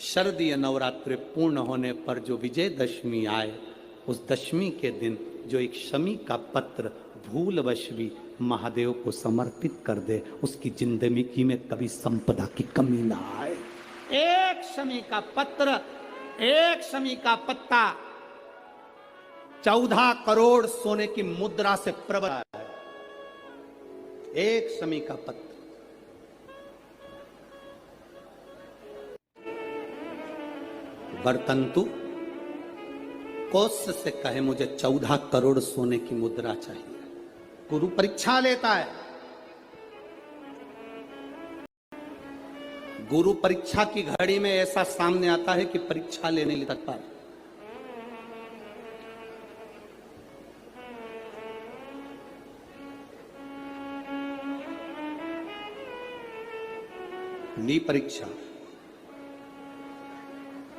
शरदीय नवरात्रि पूर्ण होने पर जो विजयदशमी आए, उस दशमी के दिन जो एक शमी का पत्र भूलवश भी महादेव को समर्पित कर दे, उसकी जिंदगी में कभी संपदा की कमी ना आए। एक शमी का पत्र, एक शमी का पत्ता 14 करोड़ सोने की मुद्रा से प्रबल है। एक शमी का पत्र। बरतंतु कौश से कहे मुझे 14 करोड़ सोने की मुद्रा चाहिए। गुरु परीक्षा लेता है। गुरु परीक्षा की घड़ी में ऐसा सामने आता है कि परीक्षा लेने लिए तत्पर। ली परीक्षा,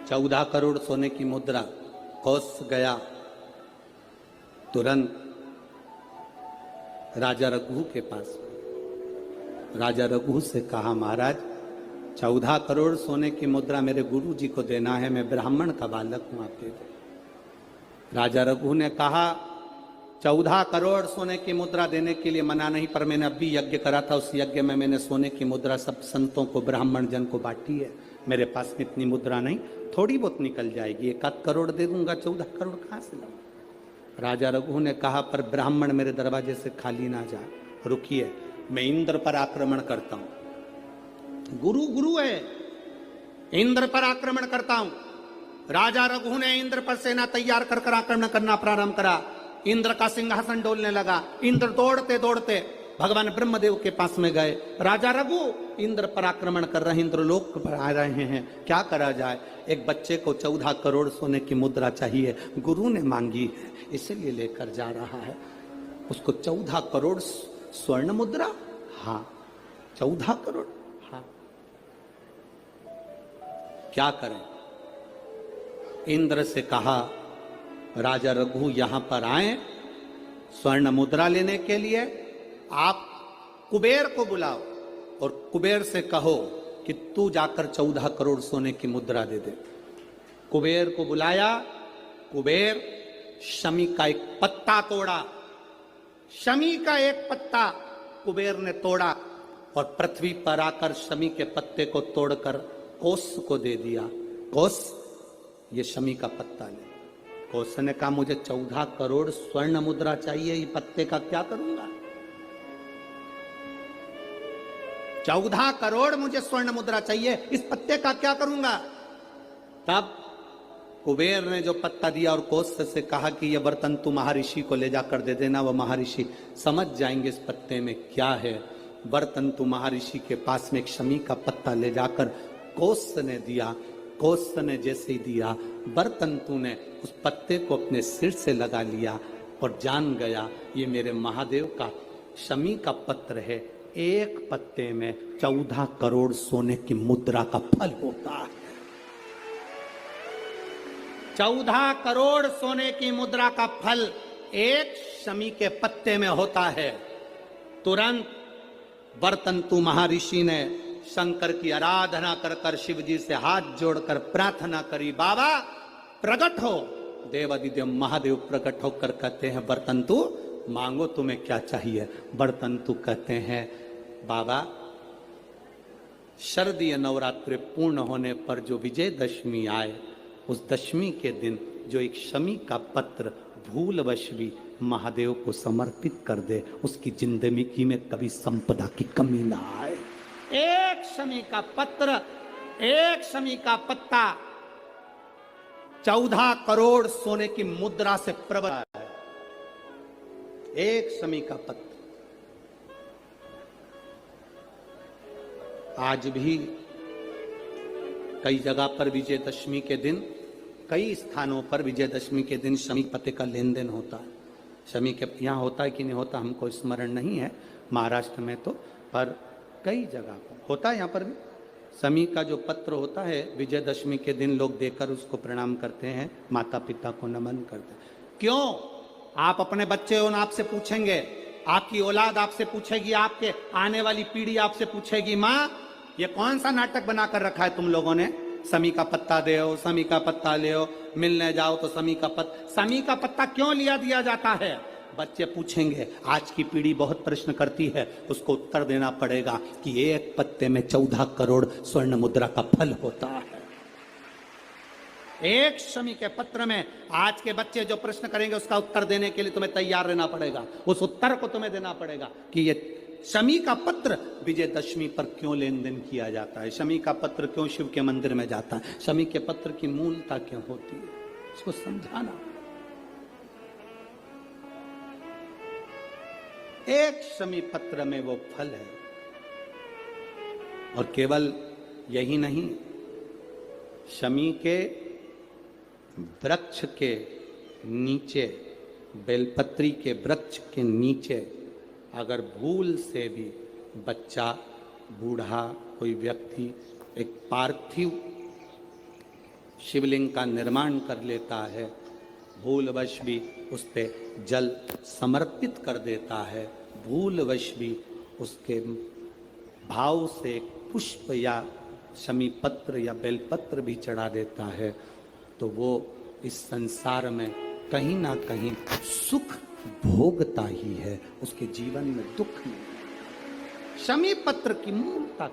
14 करोड़ सोने की मुद्रा। कौश गया तुरंत राजा रघु के पास। राजा रघु से कहा, महाराज 14 करोड़ सोने की मुद्रा मेरे गुरु जी को देना है, मैं ब्राह्मण का बालक हूं, आप दे दो। राजा रघु ने कहा, 14 करोड़ सोने की मुद्रा देने के लिए मना नहीं, पर मैंने अभी यज्ञ करा था, उस यज्ञ में मैंने सोने की मुद्रा सब संतों को, ब्राह्मण जन को बांटी है। मेरे पास में इतनी मुद्रा नहीं, थोड़ी बहुत निकल जाएगी, 1 करोड़ दे दूंगा, 14 करोड़ कहां से लाऊं? राजा रघु ने कहा, पर ब्राह्मण मेरे दरवाजे से खाली ना जाए, रुकिए, मैं इंद्र पर आक्रमण करता हूं। गुरु गुरु है, इंद्र पर आक्रमण करता हूं। राजा रघु ने इंद्र पर सेना तैयार कर आक्रमण करना प्रारंभ करा। इंद्र का सिंहासन डोलने लगा। इंद्र दौड़ते दौड़ते भगवान ब्रह्मदेव के पास में गए। राजा रघु इंद्र पर आक्रमण कर रहे हैं, इंद्र लोक पर आ रहे हैं, क्या करा जाए? एक बच्चे को 14 करोड़ सोने की मुद्रा चाहिए, गुरु ने मांगी है, इसलिए लेकर जा रहा है। उसको 14 करोड़ स्वर्ण मुद्रा, हाँ 14 करोड़, हाँ क्या करें? इंद्र से कहा, राजा रघु यहां पर आए स्वर्ण मुद्रा लेने के लिए, आप कुबेर को बुलाओ और कुबेर से कहो कि तू जाकर 14 करोड़ सोने की मुद्रा दे दे। कुबेर को बुलाया। कुबेर शमी का एक पत्ता तोड़ा। शमी का एक पत्ता कुबेर ने तोड़ा और पृथ्वी पर आकर शमी के पत्ते को तोड़कर कौश को दे दिया। कौश, ये शमी का पत्ता ले। कौश ने कहा, मुझे 14 करोड़ स्वर्ण मुद्रा चाहिए, ये पत्ते का क्या करूंगा? 14 करोड़ मुझे स्वर्ण मुद्रा चाहिए, इस पत्ते का क्या करूंगा? तब कुबेर ने जो पत्ता दिया और कौश से कहा कि यह बर्तन तू महर्षि को ले जाकर दे देना, वह महर्षि समझ जाएंगे इस पत्ते में क्या है। बर्तन तू महर्षि के पास में एक शमी का पत्ता ले जाकर कौश ने दिया। कौश ने जैसे ही दिया, बर्तंतु ने उस पत्ते को अपने सिर से लगा लिया और जान गया ये मेरे महादेव का शमी का पत्र है। एक पत्ते में 14 करोड़ सोने की मुद्रा का फल होता है। 14 करोड़ सोने की मुद्रा का फल एक शमी के पत्ते में होता है। तुरंत बर्तंतु महर्षि ने शंकर की आराधना कर कर शिव जी से हाथ जोड़कर प्रार्थना करी, बाबा प्रकट हो। देवादिदेव महादेव प्रकट होकर कहते हैं, बर्तंतु मांगो तुम्हें क्या चाहिए? बर्तंतु कहते हैं, बाबा शरदीय नवरात्रि पूर्ण होने पर जो विजयदशमी आए, उस दशमी के दिन जो एक शमी का पत्र भूलवश भी महादेव को समर्पित कर दे, उसकी जिंदगी में कभी संपदा की कमी ना आए। एक शमी का पत्र, एक शमी का पत्ता 14 करोड़ सोने की मुद्रा से प्रबल है। एक शमी का पत्र। आज भी कई जगह पर विजयदशमी के दिन, कई स्थानों पर विजयदशमी के दिन शमी पत्ते का लेन देन होता है। शमी के यहाँ होता है कि नहीं होता हमको स्मरण नहीं है, महाराष्ट्र में तो, पर कई जगह पर होता है। यहाँ पर भी शमी का जो पत्र होता है, विजयदशमी के दिन लोग देकर उसको प्रणाम करते हैं, माता पिता को नमन करते हैं। क्यों? आप अपने बच्चे हो, आपसे पूछेंगे, आपकी औलाद आपसे पूछेगी, आपके आने वाली पीढ़ी आपसे पूछेगी, माँ ये कौन सा नाटक बनाकर रखा है तुम लोगों ने? समी का पत्ता दो, समी का पत्ता ले, मिलने जाओ तो समी का पत्ता क्यों लिया दिया जाता है? बच्चे पूछेंगे, आज की पीढ़ी बहुत प्रश्न करती है, उसको उत्तर देना पड़ेगा कि एक पत्ते में 14 करोड़ स्वर्ण मुद्रा का फल होता है। एक शमी के पत्र में आज के बच्चे जो प्रश्न करेंगे उसका उत्तर देने के लिए तुम्हें तैयार रहना पड़ेगा। उस उत्तर को तुम्हें देना पड़ेगा कि ये शमी का पत्र विजयदशमी पर क्यों लेन देन किया जाता है, शमी का पत्र क्यों शिव के मंदिर में जाता है, शमी के पत्र की मूलता क्यों होती है, इसको समझाना। एक शमी पत्र में वो फल है। और केवल यही नहीं, शमी के वृक्ष के नीचे, बेलपत्री के वृक्ष के नीचे अगर भूल से भी बच्चा, बूढ़ा, कोई व्यक्ति एक पार्थिव शिवलिंग का निर्माण कर लेता है, भूलवश भी उस पे जल समर्पित कर देता है, भूलवश भी उसके भाव से पुष्प या शमी पत्र या बेलपत्र भी चढ़ा देता है, तो वो इस संसार में कहीं ना कहीं सुख भोगता ही है, उसके जीवन में दुख नहीं। शमी पत्र की मूलता